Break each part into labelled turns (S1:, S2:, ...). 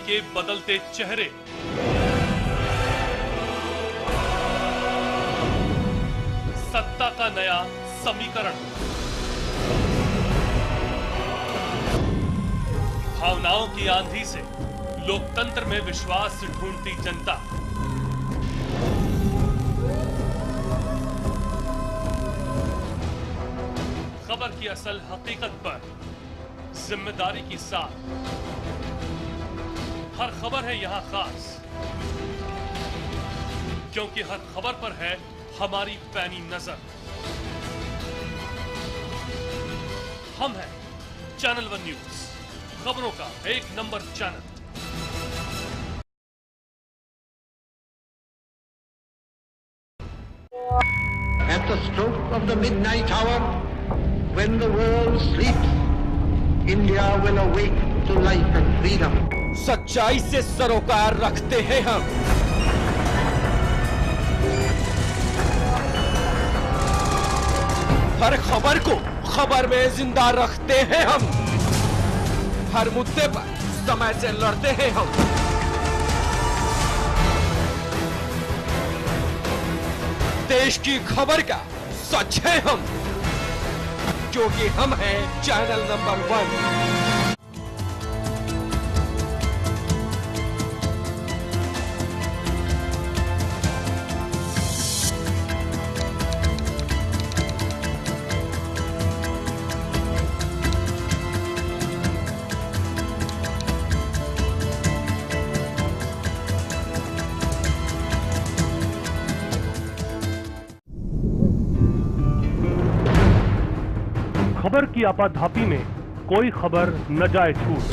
S1: के बदलते चेहरे। सत्ता का नया समीकरण। भावनाओं की आंधी से लोकतंत्र में विश्वास ढूंढती जनता। खबर की असल हकीकत पर जिम्मेदारी के साथ हर खबर है यहां खास, क्योंकि हर खबर पर है हमारी पैनी नजर। हम हैं चैनल वन न्यूज, खबरों का एक number channel.
S2: At the stroke of the midnight hour, when the world sleeps, India will awake to life and freedom.
S3: सच्चाई से सरोकार रखते हैं हम। हर खबर को खबर में जिंदा रखते हैं हम। हर मुद्दे पर समय से लड़ते हैं हम। देश की खबर का सच है हम, क्योंकि हम हैं चैनल नंबर 1।
S1: खबर की आपाधापी में कोई खबर न जाए छूट।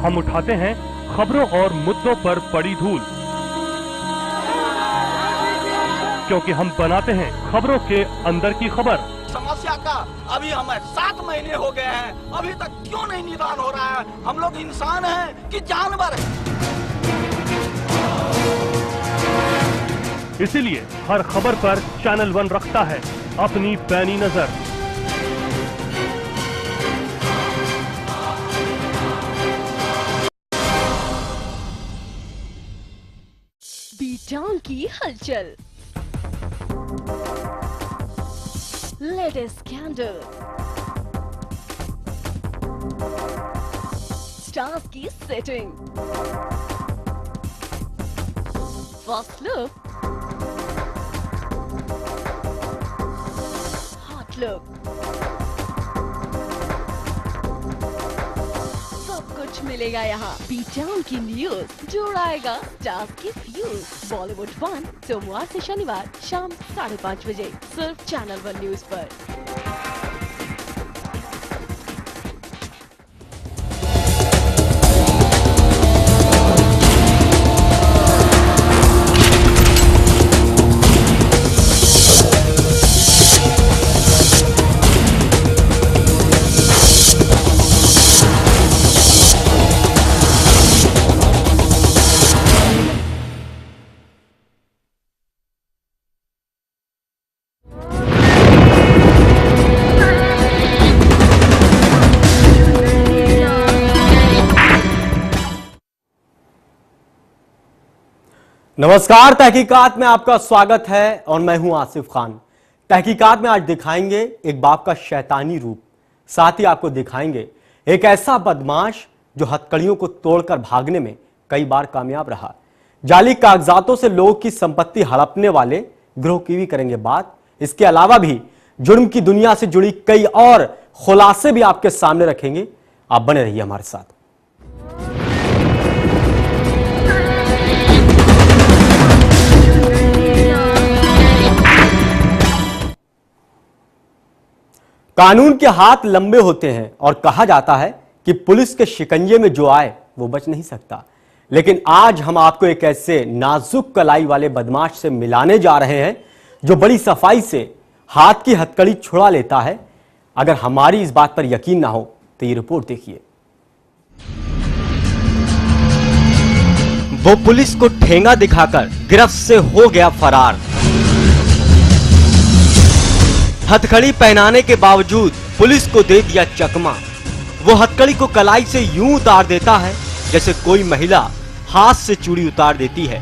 S1: हम उठाते हैं खबरों और मुद्दों पर पड़ी धूल, क्योंकि हम बनाते हैं खबरों के अंदर की खबर।
S4: समस्या का अभी हमें 7 महीने हो गए हैं, अभी तक क्यों नहीं निदान हो रहा है? हम लोग इंसान हैं कि जानवर हैं?
S1: इसीलिए हर खबर पर चैनल वन रखता है अपनी पैनी नजर।
S5: बीट टाउन की हलचल, लेटेस्ट स्कैंडल, स्टार्स की सेटिंग, फर्स्ट लुक, लुक, सब कुछ मिलेगा यहाँ। बीट टाउन की न्यूज जोड़ाएगा स्टार्स की फ्यूज। बॉलीवुड 1 सोमवार से शनिवार शाम 5:30 बजे सिर्फ चैनल वन न्यूज पर।
S6: नमस्कार, तहकीकात में आपका स्वागत है और मैं हूं आसिफ खान। तहकीकात में आज दिखाएंगे एक बाप का शैतानी रूप, साथ ही आपको दिखाएंगे एक ऐसा बदमाश जो हथकड़ियों को तोड़कर भागने में कई बार कामयाब रहा। जाली कागजातों से लोगों की संपत्ति हड़पने वाले गिरोह की भी करेंगे बात। इसके अलावा भी जुर्म की दुनिया से जुड़ी कई और खुलासे भी आपके सामने रखेंगे। आप बने रहिए हमारे साथ। कानून के हाथ लंबे होते हैं और कहा जाता है कि पुलिस के शिकंजे में जो आए वो बच नहीं सकता। लेकिन आज हम आपको एक ऐसे नाजुक कलाई वाले बदमाश से मिलाने जा रहे हैं जो बड़ी सफाई से हाथ की हथकड़ी छुड़ा लेता है। अगर हमारी इस बात पर यकीन ना हो तो ये रिपोर्ट देखिए। वो पुलिस को ठेंगा दिखाकर गिरफ्त से हो गया फरार। हथकड़ी पहनाने के बावजूद पुलिस को दे दिया चकमा। वो हथकड़ी को कलाई से यूं उतार देता है जैसे कोई महिला हाथ से चूड़ी उतार देती है।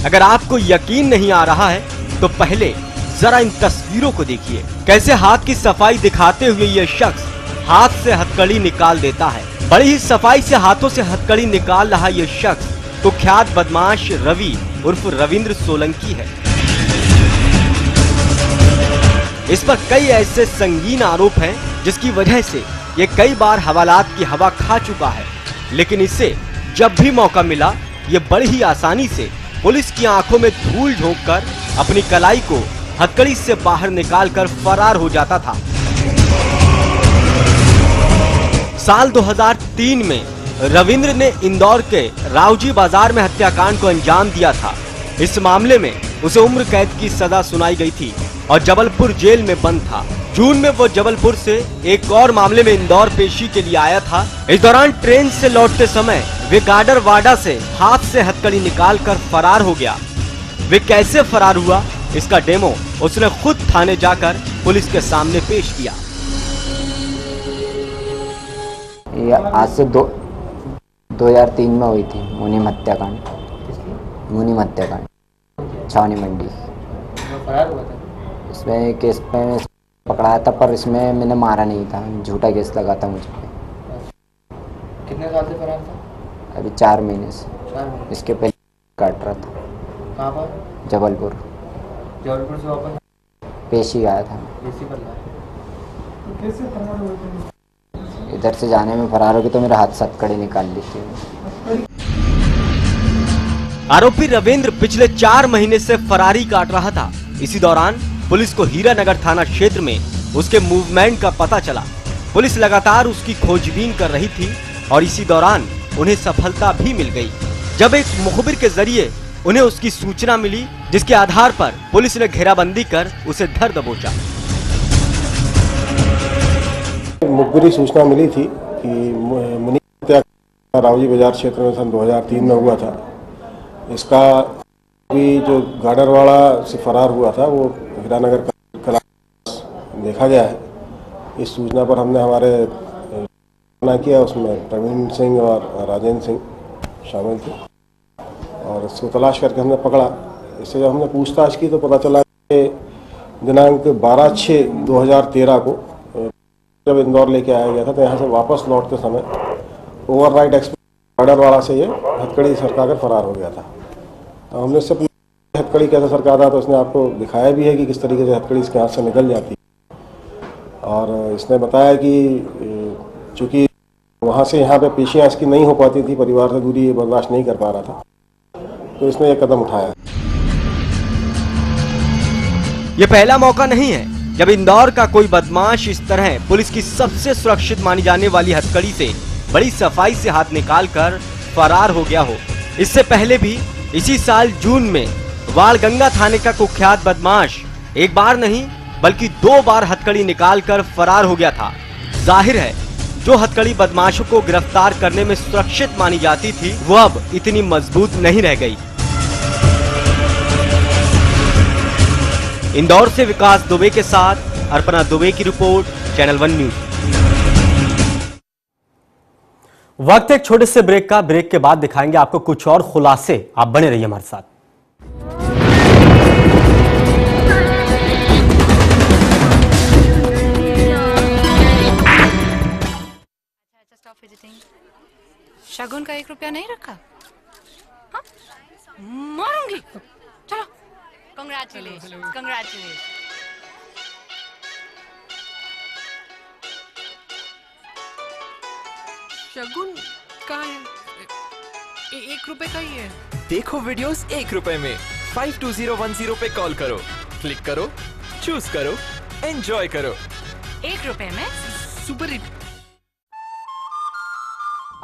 S6: अगर आपको यकीन नहीं आ रहा है तो पहले जरा इन तस्वीरों को देखिए, कैसे हाथ की सफाई दिखाते हुए ये शख्स हाथ से हथकड़ी निकाल देता है। बड़ी ही सफाई से हाथों से हथकड़ी निकाल रहा ये शख्स कुख्यात बदमाश रवि उर्फ रविंद्र सोलंकी है। इस पर कई ऐसे संगीन आरोप हैं जिसकी वजह से ये कई बार हवालात की हवा खा चुका है, लेकिन इससे जब भी मौका मिला ये बड़ी ही आसानी से पुलिस की आंखों में धूल झोंककर अपनी कलाई को हथकड़ी से बाहर निकालकर फरार हो जाता था। साल 2003 में रविंद्र ने इंदौर के रावजी बाजार में हत्याकांड को अंजाम दिया था। इस मामले में उसे उम्र कैद की सजा सुनाई गई थी और जबलपुर जेल में बंद था। जून में वो जबलपुर से एक और मामले में इंदौर पेशी के लिए आया था। इस दौरान ट्रेन से लौटते समय वे गाडरवाडा से हाथ से हथकड़ी निकालकर फरार हो गया। वे कैसे फरार हुआ इसका डेमो उसने खुद थाने जाकर पुलिस के सामने पेश किया।
S7: आज से 2003 में हुई थी मुनीम हत्याकांड। छावनी मंडी इसमें केस में पकड़ाया था, पर इसमें मैंने मारा नहीं था, झूठा केस लगा था मुझ पे।
S8: कितने साल से फरार था?
S7: अभी 4 महीने से। इसके पहले काट रहा था।
S8: कहाँ पर?
S7: जबलपुर
S8: से वापस
S7: पेशी आया था।
S8: पेशी पर
S9: कैसे फरार हुए थे?
S7: इधर से जाने में फरार हो गए तो मेरा हाथ से हथकड़ी निकाल ली थी।
S6: आरोपी रविंद्र पिछले 4 महीने से फरारी काट रहा था। इसी दौरान पुलिस को हीरानगर थाना क्षेत्र में उसके मूवमेंट का पता चला। पुलिस लगातार उसकी खोजबीन कर रही थी और इसी दौरान उन्हें सफलता भी मिल गई, जब एक मुखबिर के जरिए उन्हें उसकी सूचना मिली, जिसके आधार पर पुलिस ने घेराबंदी कर उसे धर दबोचा।
S10: मुखबिरी सूचना मिली थी कि मुनीम हत्या रावजी बाजार क्षेत्र में सन 2003 में हुआ था। इसका भी जो गाडरवाड़ा से फरार हुआ था वो हीरानगर का देखा गया है। इस सूचना पर हमने हमारे किया, उसमें प्रवीण सिंह और राजेंद्र सिंह शामिल थे और इसको तलाश करके हमने पकड़ा। इससे जब हमने पूछताछ की तो पता चला कि दिनांक 12/6/2013 को जब इंदौर लेके आया गया था तो यहाँ से वापस लौटते समय ओवरनाइट एक्सप्रेस गाडरवाड़ा से ये हथकड़ी सरका कर फरार हो गया था। तो हमने इससे हथकड़ी कैसे सरका था तो उसने आपको दिखाया भी है कि किस तरीके से हथकड़ी इसके हाथ से निकल जाती है। और इसने बताया कि चूँकि वहाँ से यहाँ पे पेशियाँ इसकी नहीं हो पाती थी, परिवार से दूरी बर्दाश्त नहीं कर पा रहा था, तो इसने ये कदम उठाया।
S6: ये पहला मौका नहीं है जब इंदौर का कोई बदमाश इस तरह पुलिस की सबसे सुरक्षित मानी जाने वाली हथकड़ी से बड़ी सफाई से हाथ निकालकर फरार हो गया हो। इससे पहले भी इसी साल जून में वालगंगा थाने का कुख्यात बदमाश एक बार नहीं बल्कि 2 बार हथकड़ी निकालकर फरार हो गया था। जाहिर है जो हथकड़ी बदमाशों को गिरफ्तार करने में सुरक्षित मानी जाती थी वो अब इतनी मजबूत नहीं रह गई। इंदौर से विकास दुबे के साथ अर्पणा दुबे की रिपोर्ट, चैनल 1 न्यूज। वक्त एक छोटे से ब्रेक का। ब्रेक के बाद दिखाएंगे आपको कुछ और खुलासे। आप बने रहिए हमारे साथ।
S11: शगुन का 1 रुपया नहीं रखा? हाँ? मारूंगी। चलो, कांग्रेचुलेशन, कांग्रेचुलेशन।
S12: शगुन का 1 रुपए का ही है।
S13: देखो वीडियोस 1 रुपए में। 52010 पे कॉल करो, क्लिक करो, चूज करो, एंजॉय करो।
S11: 1 रुपए में
S12: सुपर हिट।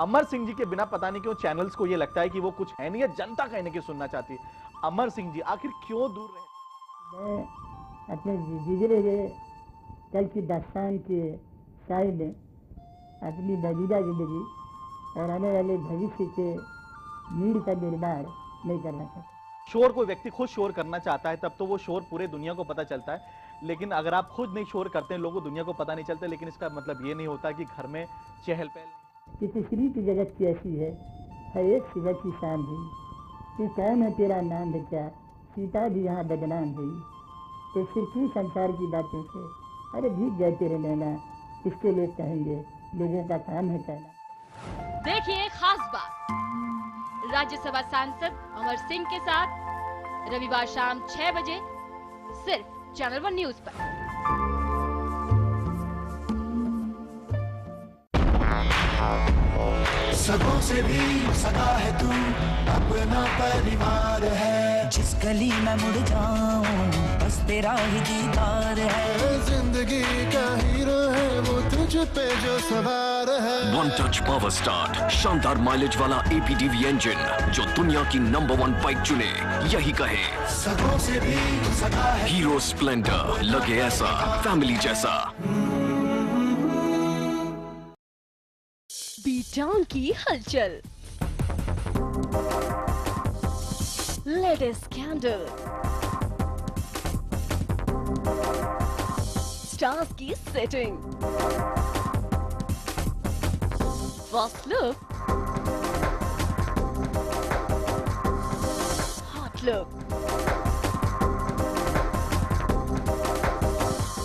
S4: अमर सिंह जी के बिना पता नहीं क्यों चैनल्स को ये लगता है कि वो कुछ है नहीं है, जनता कहीं ना कहीं सुनना चाहती है। अमर सिंह जी आखिर क्यों दूर रहे?
S14: मैं अपने गुजरे हुए कल की दास्तान के शायद में अपनी मौजूदा जिंदगी और आने वाले भविष्य के नीड़ का निर्माण नहीं करना चाहता।
S4: शोर कोई व्यक्ति खुद शोर करना चाहता है तब तो वो शोर पूरे दुनिया को पता चलता है,
S15: लेकिन अगर आप खुद नहीं शोर करते हैं, लोगों दुनिया को पता नहीं चलता, लेकिन इसका मतलब ये नहीं होता कि घर में चहल पहल।
S14: कि श्री की जगत की ऐसी है एक सुबह की शाम हुई, कि कौन है तेरा नाम बचा, सीता भी यहाँ बदनाम हुई, तो फिर क्यों संसार की बातों से अरे जीत गए तेरे नैना, इसको लोग कहेंगे लोगों का काम है कहना।
S5: देखिए खास बात, राज्यसभा सांसद अमर सिंह के साथ रविवार शाम 6 बजे सिर्फ चैनल वन न्यूज पर।
S16: सगों से भी सगा है तू, अपना परिवार है, जिस गली में मुड़ जाऊं बस तेरा ही दीदार है, जिंदगी का हीरो है वो तुझ पे जो सवार है।
S17: वन टच पावर स्टार्ट, शानदार माइलेज वाला APDV इंजन, जो दुनिया की नंबर 1 बाइक चुने यही कहे
S16: सगों से भी सगा है।
S17: हीरो स्प्लेंडर, लगे ऐसा फैमिली जैसा।
S5: बीटाउन की हलचल, लेटेस्ट स्कैंडल, स्टार्स की setting, first look, hot look,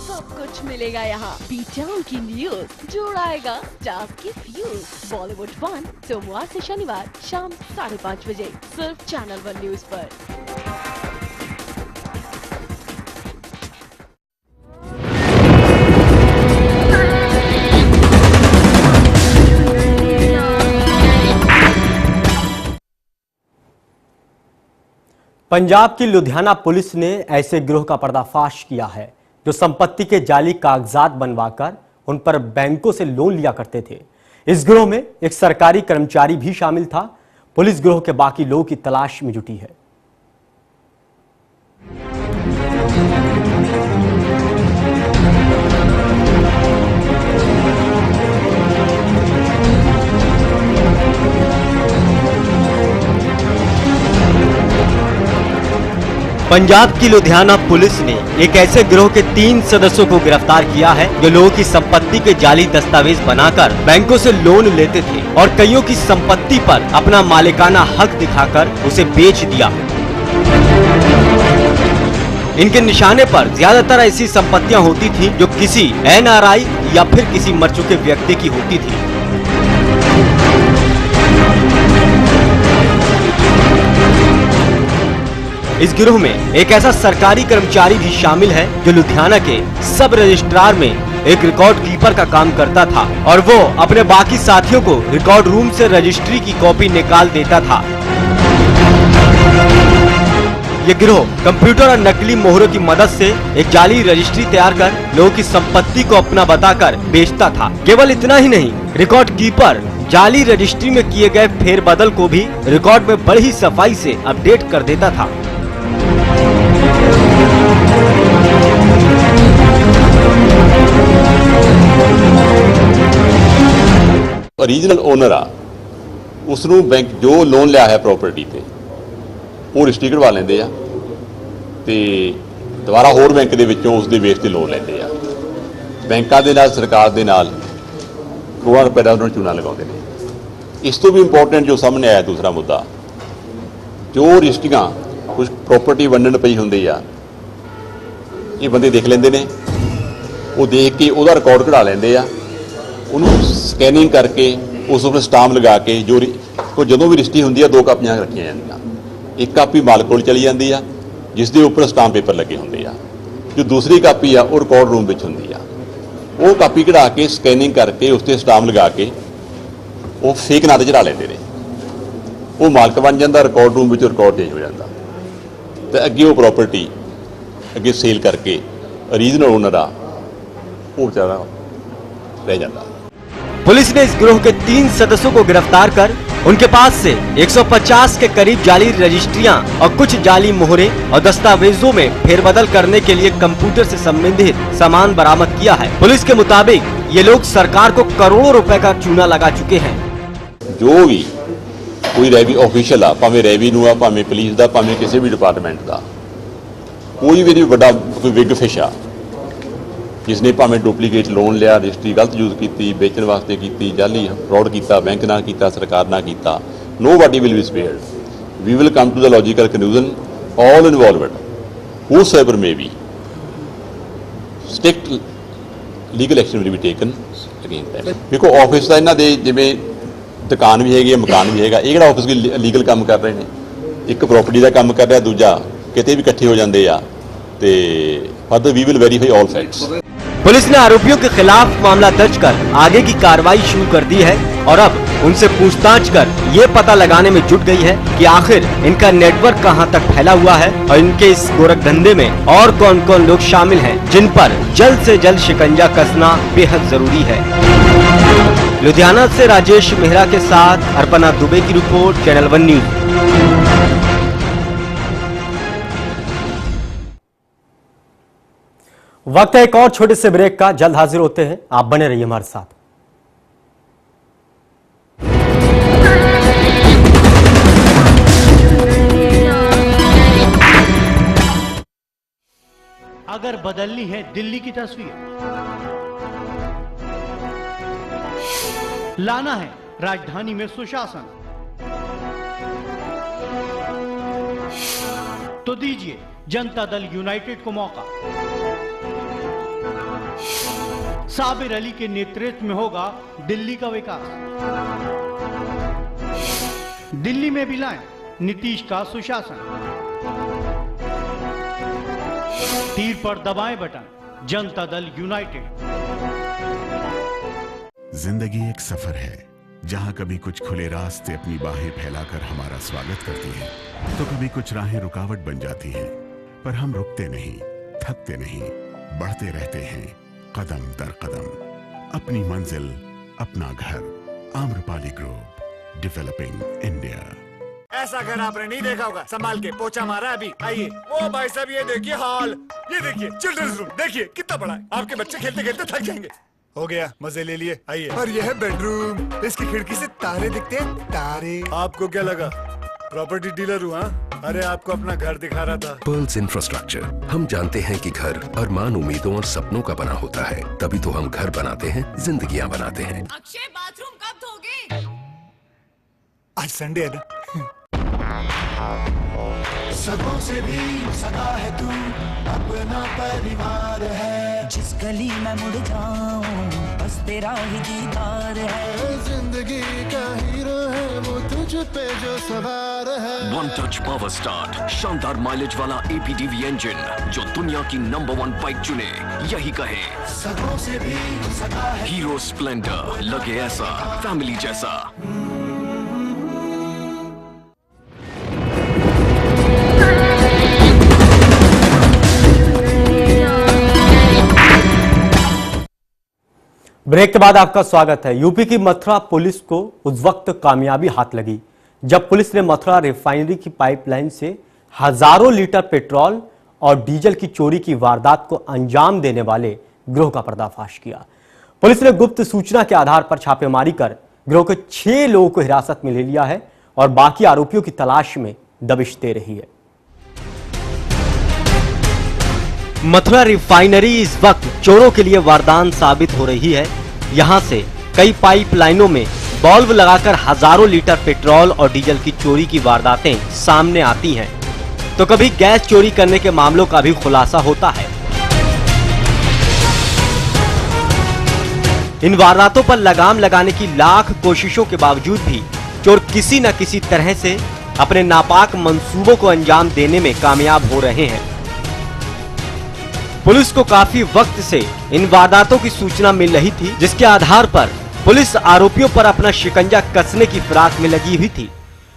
S5: सब कुछ मिलेगा यहाँ। बीटाउन की न्यूज जोड़ाएगा स्टार्स की फ्यूज। बॉलीवुड 1 सोमवार से शनिवार शाम 5:30 बजे सिर्फ चैनल वन न्यूज पर।
S6: पंजाब की लुधियाना पुलिस ने ऐसे गिरोह का पर्दाफाश किया है जो संपत्ति के जाली कागजात बनवाकर उन पर बैंकों से लोन लिया करते थे। इस गिरोह में एक सरकारी कर्मचारी भी शामिल था। पुलिस गिरोह के बाकी लोगों की तलाश में जुटी है। पंजाब की लुधियाना पुलिस ने एक ऐसे गिरोह के 3 सदस्यों को गिरफ्तार किया है जो लोगों की संपत्ति के जाली दस्तावेज बनाकर बैंकों से लोन लेते थे और कईयों की संपत्ति पर अपना मालिकाना हक दिखाकर उसे बेच दिया। इनके निशाने पर ज्यादातर ऐसी संपत्तियां होती थी जो किसी NRI या फिर किसी मर चुके व्यक्ति की होती थी। इस गिरोह में एक ऐसा सरकारी कर्मचारी भी शामिल है जो लुधियाना के सब रजिस्ट्रार में एक रिकॉर्ड कीपर का काम करता था और वो अपने बाकी साथियों को रिकॉर्ड रूम से रजिस्ट्री की कॉपी निकाल देता था। ये गिरोह कंप्यूटर और नकली मोहरों की मदद से एक जाली रजिस्ट्री तैयार कर लोगों की संपत्ति को अपना बताकर बेचता था। केवल इतना ही नहीं, रिकॉर्ड कीपर जाली रजिस्ट्री में किए गए फेरबदल को भी रिकॉर्ड में बड़ी सफाई से अपडेट कर देता था।
S18: ओरिजिनल ओनर आ उसनू बैंक जो लोन लिया है प्रॉपर्टी पे वो रजिस्ट्री कढ़वा लेंदे आ ते दोबारा होर बैंक दे विचों उस दे बेस ते लोन लेंदे आ। बैंकां दे नाल सरकार दे नाल करोड़ां रुपए दा उन्हां नूं चूना लगाउंदे ने। इस तो भी इंपॉर्टेंट जो सामने आया दूसरा मुद्दा, जो रजिस्ट्रियां कुछ प्रॉपर्टी वंडण पई हुंदी आ ये बंदे देख लेंदे ने, वो देख के उहदा रिकॉर्ड कढ़ा लेंदे आ, उन्होंने स्कैनिंग करके उस उपर स्टाम्प लगा के जो जो भी रजिस्ट्री होंगी 2 कापियां रखिया जांदियां। एक कापी मालक कोल चली जाती है जिसके उपर स्टाम्प पेपर लगे होंगे आ, जो दूसरी कापी आ वो रिकॉर्ड रूम में होंगी आ, वो कापी कढ़ा के स्कैनिंग करके उस पर स्टाम्प लगा के वो फेक नाते चढ़ा लेंगे ने, वो मालक बन जाता, रिकॉर्ड रूम में रिकॉर्ड चेंज हो जाता, तो अगे वो प्रॉपर्टी अगे सेल करके ओरिजिनल ओनर आ वो बेचारा रह जाता।
S6: पुलिस ने इस गिरोह के 3 सदस्यों को गिरफ्तार कर उनके पास से 150 के करीब जाली रजिस्ट्रियां और कुछ जाली मोहरे और दस्तावेजों में फेरबदल करने के लिए कंप्यूटर से संबंधित सामान बरामद किया है। पुलिस के मुताबिक ये लोग सरकार को करोड़ों रुपए का चूना लगा चुके हैं।
S18: जो भी कोई रेवी ऑफिशियल आ, भावें रेवेन्यू आ, भावें पुलिस का, भावें किसी भी डिपार्टमेंट का, कोई भी बड़ा कोई बिग फिश आ जिसने भावें डुप्लीकेट लोन लिया, रजिस्ट्री गलत यूज़ की, बेचण वास्ते की, जाली फ्रॉड किया, बैंक नाल किया, सरकार नाल किया, nobody will be spared. We will come to the logical conclusion, all involved, whosoever may be, strict legal action will be taken against them. देखो ऑफिस का इन्हों के जिमें दुकान भी हैगी, मकान भी हैगा, ये ऑफिस की लीगल काम कर रहे हैं, एक प्रॉपर्टी का काम कर रहा, दूजा किते भी इकट्ठे हो जाते हैं, तो further we will verify all facts.
S6: Police ने आरोपियों के खिलाफ मामला दर्ज कर आगे की कार्रवाई शुरू कर दी है और अब उनसे पूछताछ कर ये पता लगाने में जुट गई है कि आखिर इनका नेटवर्क कहां तक फैला हुआ है और इनके इस गोरख धंधे में और कौन कौन लोग शामिल हैं, जिन पर जल्द से जल्द शिकंजा कसना बेहद जरूरी है। लुधियाना से राजेश मेहरा के साथ अर्पणा दुबे की रिपोर्ट, चैनल वन न्यूज। वक्त है एक और छोटे से ब्रेक का, जल्द हाजिर होते हैं, आप बने रहिए हमारे साथ।
S19: अगर बदलनी है दिल्ली की तस्वीर, लाना है राजधानी में सुशासन, तो दीजिए जनता दल यूनाइटेड को मौका। साबिर अली के नेतृत्व में होगा दिल्ली का विकास। दिल्ली में भी लाएं नीतीश का सुशासन। तीर पर दबाएं बटन, जनता दल यूनाइटेड।
S20: जिंदगी एक सफर है जहां कभी कुछ खुले रास्ते अपनी बाहें फैलाकर हमारा स्वागत करती हैं, तो कभी कुछ राहें रुकावट बन जाती हैं, पर हम रुकते नहीं, थकते नहीं, बढ़ते रहते हैं कदम दर कदम। अपनी मंजिल, अपना घर। Amrapali group, developing India.
S21: ऐसा घर आपने नहीं देखा होगा, संभाल के पोछा मारा अभी। आइए। ओ भाई साहब ये देखिए हॉल, ये देखिए चिल्ड्रंस रूम, देखिए कितना बड़ा है, आपके बच्चे खेलते खेलते थक जाएंगे। हो गया, मजे ले लिए, आइए। और यह है बेडरूम, इसकी खिड़की से तारे दिखते हैं, तारे। आपको क्या लगा प्रॉपर्टी डीलर हूँ? अरे आपको अपना घर दिखा रहा था।
S17: Pearls infrastructure. हम जानते हैं कि घर अरमान, उम्मीदों और सपनों का बना होता है, तभी तो हम घर बनाते हैं, जिंदगियां बनाते हैं।
S11: अक्षय बाथरूम कब धोगे?
S21: आज संडे है ना।
S16: सगों से भी सगा है तू, अपना परिवार है। जिस गली में मुड़ जाऊं बस तेरा ही दीदार है। जिंदगी का हीरो है वो तुझ पे जो सवार है।
S17: वन टच पावर स्टार्ट, शानदार माइलेज वाला APDV इंजन जो दुनिया की नंबर 1 बाइक चुने, यही कहे।
S16: सगों से भी सगा है।
S17: हीरो स्प्लेंडर, लगे ऐसा फैमिली जैसा।
S6: ब्रेक के बाद आपका स्वागत है। यूपी की मथुरा पुलिस को उस वक्त कामयाबी हाथ लगी जब पुलिस ने मथुरा रिफाइनरी की पाइपलाइन से हजारों लीटर पेट्रोल और डीजल की चोरी की वारदात को अंजाम देने वाले गिरोह का पर्दाफाश किया। पुलिस ने गुप्त सूचना के आधार पर छापेमारी कर गिरोह के 6 लोगों को हिरासत में ले लिया है और बाकी आरोपियों की तलाश में दबिश दे रही है। मथुरा रिफाइनरी इस वक्त चोरों के लिए वरदान साबित हो रही है। यहां से कई पाइपलाइनों में बल्ब लगाकर हजारों लीटर पेट्रोल और डीजल की चोरी की वारदातें सामने आती हैं, तो कभी गैस चोरी करने के मामलों का भी खुलासा होता है। इन वारदातों पर लगाम लगाने की लाख कोशिशों के बावजूद भी चोर किसी न किसी तरह से अपने नापाक मंसूबों को अंजाम देने में कामयाब हो रहे हैं। पुलिस को काफी वक्त से इन वारदातों की सूचना मिल रही थी, जिसके आधार पर पुलिस आरोपियों पर अपना शिकंजा कसने की फिराक में लगी हुई थी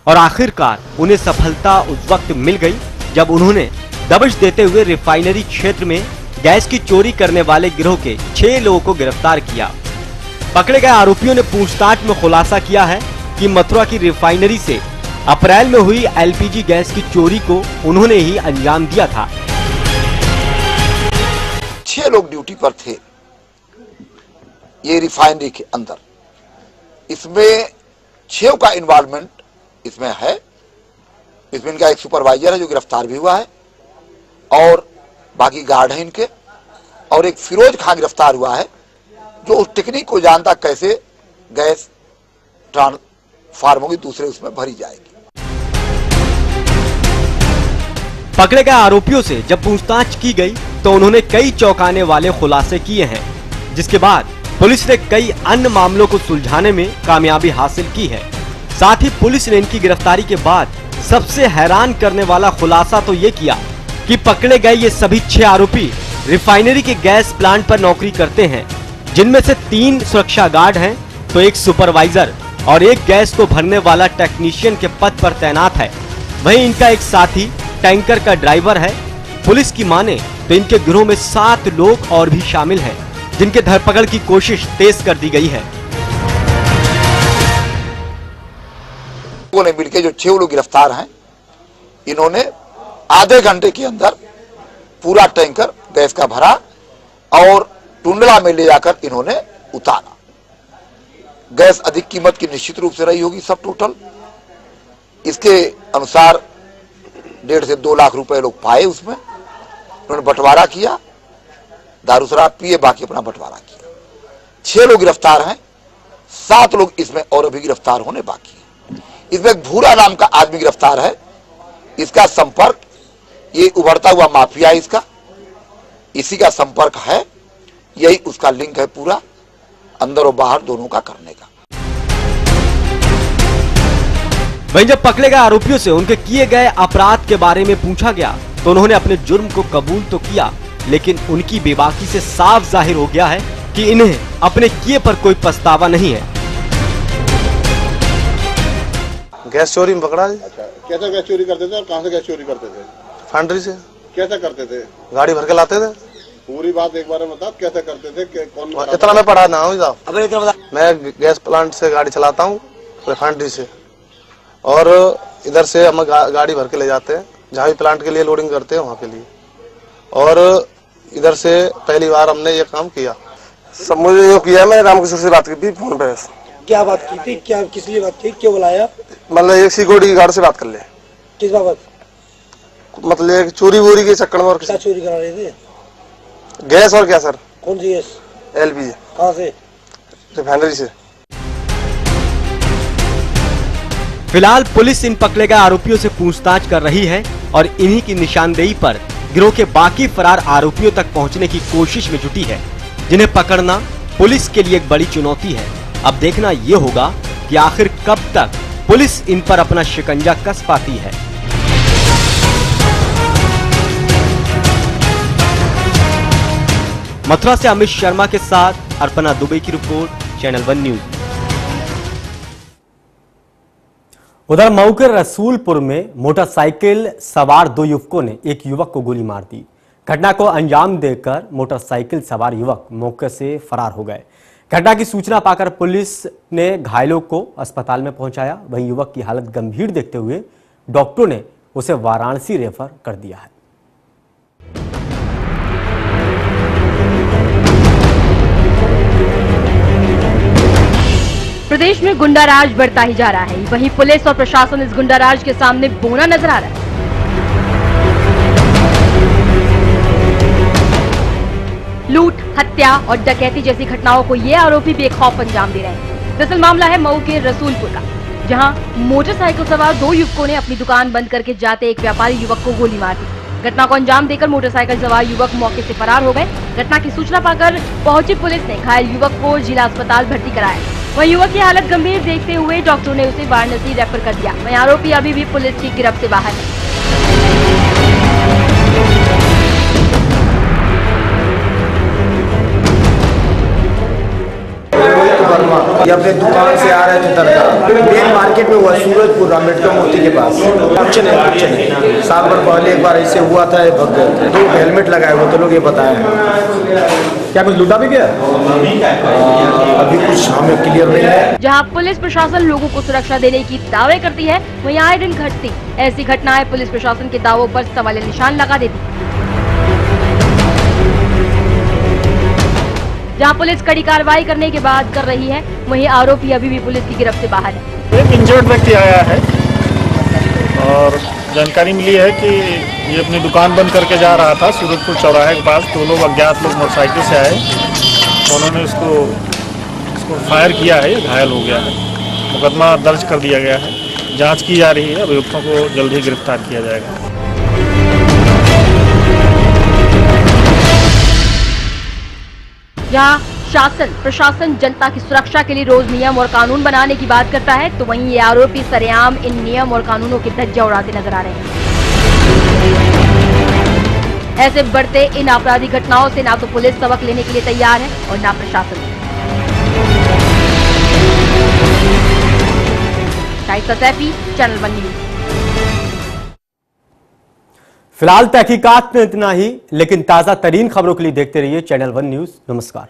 S6: और आखिरकार उन्हें सफलता उस वक्त मिल गई जब उन्होंने दबिश देते हुए रिफाइनरी क्षेत्र में गैस की चोरी करने वाले गिरोह के 6 लोगों को गिरफ्तार किया। पकड़े गए आरोपियों ने पूछताछ में खुलासा किया है कि मथुरा की रिफाइनरी से अप्रैल में हुई LPG गैस की चोरी को उन्होंने ही अंजाम दिया था।
S22: 6 लोग ड्यूटी पर थे ये रिफाइनरी के अंदर। इसमें 6 का इन्वॉल्वमेंट इसमें है। इसमें इनका एक सुपरवाइजर है जो गिरफ्तार भी हुआ है और बाकी गार्ड हैं इनके। और एक फिरोज खां गिरफ्तार हुआ है जो उस टेक्निक को जानता कैसे गैस ट्रांसफार्म होगी, दूसरे उसमें भरी जाएगी।
S6: पकड़े गए आरोपियों से जब पूछताछ की गई तो उन्होंने कई चौंकाने वाले खुलासे किए हैं, जिसके बाद पुलिस ने कई अन्य मामलों को सुलझाने में कामयाबी हासिल की है। साथ ही पुलिस ने इनकी गिरफ्तारी के बाद सबसे हैरान करने वाला खुलासा तो ये किया कि पकड़े गए ये सभी 6 आरोपी रिफाइनरी के गैस प्लांट पर नौकरी करते हैं, जिनमें से 3 सुरक्षा गार्ड हैं तो 1 सुपरवाइजर और 1 गैस को भरने वाला टेक्नीशियन के पद पर तैनात है। वहीं इनका एक साथी टैंकर का ड्राइवर है। पुलिस की माने तो इनके गिरोह में 7 लोग और भी शामिल हैं, जिनके धरपकड़ की कोशिश तेज कर दी गई है।
S22: लोगों ने मिलकर जो 6 लोग गिरफ्तार हैं, इन्होंने आधे घंटे के अंदर पूरा टैंकर गैस का भरा और टुंडला में ले जाकर इन्होंने उतारा। गैस अधिक कीमत की निश्चित रूप से रही होगी सब टोटल। इसके अनुसार 1.5 से 2 लाख रुपए लोग पाए, उसमें उन्होंने बंटवारा किया, दारू शराब पिए, बाकी अपना बंटवारा किया। 6 लोग गिरफ्तार हैं, 7 लोग इसमें और अभी गिरफ्तार होने बाकी है। इसमें एक भूरा नाम का आदमी गिरफ्तार है। इसका संपर्क, ये उभरता हुआ माफिया है, इसका इसी का संपर्क है, यही उसका लिंक है पूरा अंदर और बाहर दोनों का करने का।
S6: वहीं जब पकड़े गए आरोपियों से उनके किए गए अपराध के बारे में पूछा गया तो उन्होंने अपने जुर्म को कबूल तो किया, लेकिन उनकी बेबाकी से साफ जाहिर हो गया है कि इन्हें अपने किए पर कोई पछतावा नहीं है।
S2: गैस चोरी में पकड़ा जी।
S10: अच्छा, कैसा गैस चोरी करते थे और कहां से गैस चोरी करते थे?
S2: फैक्ट्री से।
S10: कैसा करते थे?
S2: गाड़ी भर के लाते थे।
S10: पूरी बात एक बार में बता, कैसे करते थे? कौन
S2: इतना मैं पढ़ा ना हूँ साहब। मैं गैस प्लांट से गाड़ी चलाता हूँ रिफाइनरी से, और इधर से हम गाड़ी भर के ले जाते हैं जहाँ भी प्लांट के लिए लोडिंग करते हैं वहाँ के लिए। और इधर से पहली बार हमने ये काम किया।
S3: सब मुझे ये किया, मैं रामकिशोर से बात की थी फोन पे।
S23: क्या बात की थी? क्या किस लिए बात की? क्यों बुलाया?
S3: मतलब एक सिक्योरिटी गार्ड से बात कर ले।
S23: किस बाबत?
S3: मतलब एक चोरी वोरी के चक्कर में। और
S23: क्या चोरी करा रहे थे?
S3: गैस। और क्या सर?
S23: कौन सी गैस?
S3: LPG।
S23: कहाँ से?
S3: रिफाइनरी से।
S6: फिलहाल पुलिस इन पकड़े गए आरोपियों से पूछताछ कर रही है और इन्हीं की निशानदेही पर गिरोह के बाकी फरार आरोपियों तक पहुंचने की कोशिश में जुटी है, जिन्हें पकड़ना पुलिस के लिए एक बड़ी चुनौती है। अब देखना यह होगा कि आखिर कब तक पुलिस इन पर अपना शिकंजा कस पाती है। मथुरा से अमित शर्मा के साथ अर्पणा दुबे की रिपोर्ट, चैनल 1 न्यूज। उधर मऊ के रसूलपुर में मोटरसाइकिल सवार 2 युवकों ने एक युवक को गोली मार दी। घटना को अंजाम देकर मोटरसाइकिल सवार युवक मौके से फरार हो गए। घटना की सूचना पाकर पुलिस ने घायलों को अस्पताल में पहुंचाया। वहीं युवक की हालत गंभीर देखते हुए डॉक्टरों ने उसे वाराणसी रेफर कर दिया है।
S24: प्रदेश में गुंडाराज बढ़ता ही जा रहा है, वहीं पुलिस और प्रशासन इस गुंडाराज के सामने बौना नजर आ रहा है। लूट, हत्या और डकैती जैसी घटनाओं को ये आरोपी बेखौफ अंजाम दे रहे हैं। दरअसल मामला है मऊ के रसूलपुर का, जहां मोटरसाइकिल सवार 2 युवकों ने अपनी दुकान बंद करके जाते एक व्यापारी युवक को गोली मार दी। घटना को अंजाम देकर मोटरसाइकिल सवार युवक मौके से फरार हो गए। घटना की सूचना पाकर पहुंची पुलिस ने घायल युवक को जिला अस्पताल भर्ती कराया। वहीं युवक की हालत गंभीर देखते हुए डॉक्टरों ने उसे वाराणसी रेफर कर दिया। वहीं आरोपी अभी भी पुलिस की गिरफ्त से बाहर है।
S25: ये अपने दुकान से आ रहे थे दरगाह मेन मार्केट में हुआ, सूरजपुर अम्बेडकर मूर्ति के पास। कुछ नहीं, साल भर पहले एक बार ऐसे हुआ था, भग गए थे। 2 हेलमेट लगाए हुए थे लोग, ये बताया। क्या कुछ लूटा भी गया? अभी कुछ हमें क्लियर नहीं है।
S24: जहां पुलिस प्रशासन लोगों को सुरक्षा देने की दावे करती है, वहीं आए दिन घटती ऐसी घटनाएं पुलिस प्रशासन के दावों पर सवाल निशान लगा देती। जहां पुलिस कड़ी कार्रवाई करने के बाद कर रही है, वहीं आरोपी अभी भी पुलिस की गिरफ्त से बाहर है।
S26: एक इंजर्ड व्यक्ति आया है
S21: और जानकारी मिली है कि ये अपनी दुकान बंद करके जा रहा था सूरजपुर चौराहे के पास। दो लोग अज्ञात लोग मोटरसाइकिल से आए, तो उन्होंने इसको फायर किया है, घायल हो गया है। मुकदमा दर्ज कर दिया गया है, जांच की जा रही है, अभियुक्तों को जल्द ही गिरफ्तार किया जाएगा।
S24: यहाँ शासन प्रशासन जनता की सुरक्षा के लिए रोज नियम और कानून बनाने की बात करता है, तो वहीं ये आरोपी सरेआम इन नियम और कानूनों की धज्जियां उड़ाते नजर आ रहे हैं। ऐसे बढ़ते इन आपराधिक घटनाओं से ना तो पुलिस सबक लेने के लिए तैयार है और ना प्रशासन। Shaista Saifi, channel 1 news.
S6: फिलहाल तहकीकात में इतना ही, लेकिन ताजा तरीन खबरों के लिए देखते रहिए चैनल 1 न्यूज। नमस्कार।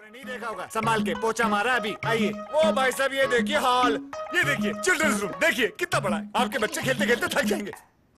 S21: नहीं देखा होगा, संभाल के पोछा मारा अभी। आइए, वो भाई साहब ये देखिए हॉल, ये देखिए चिल्ड्रंस रूम, देखिए कितना बड़ा है। आपके बच्चे खेलते खेलते थक जाएंगे।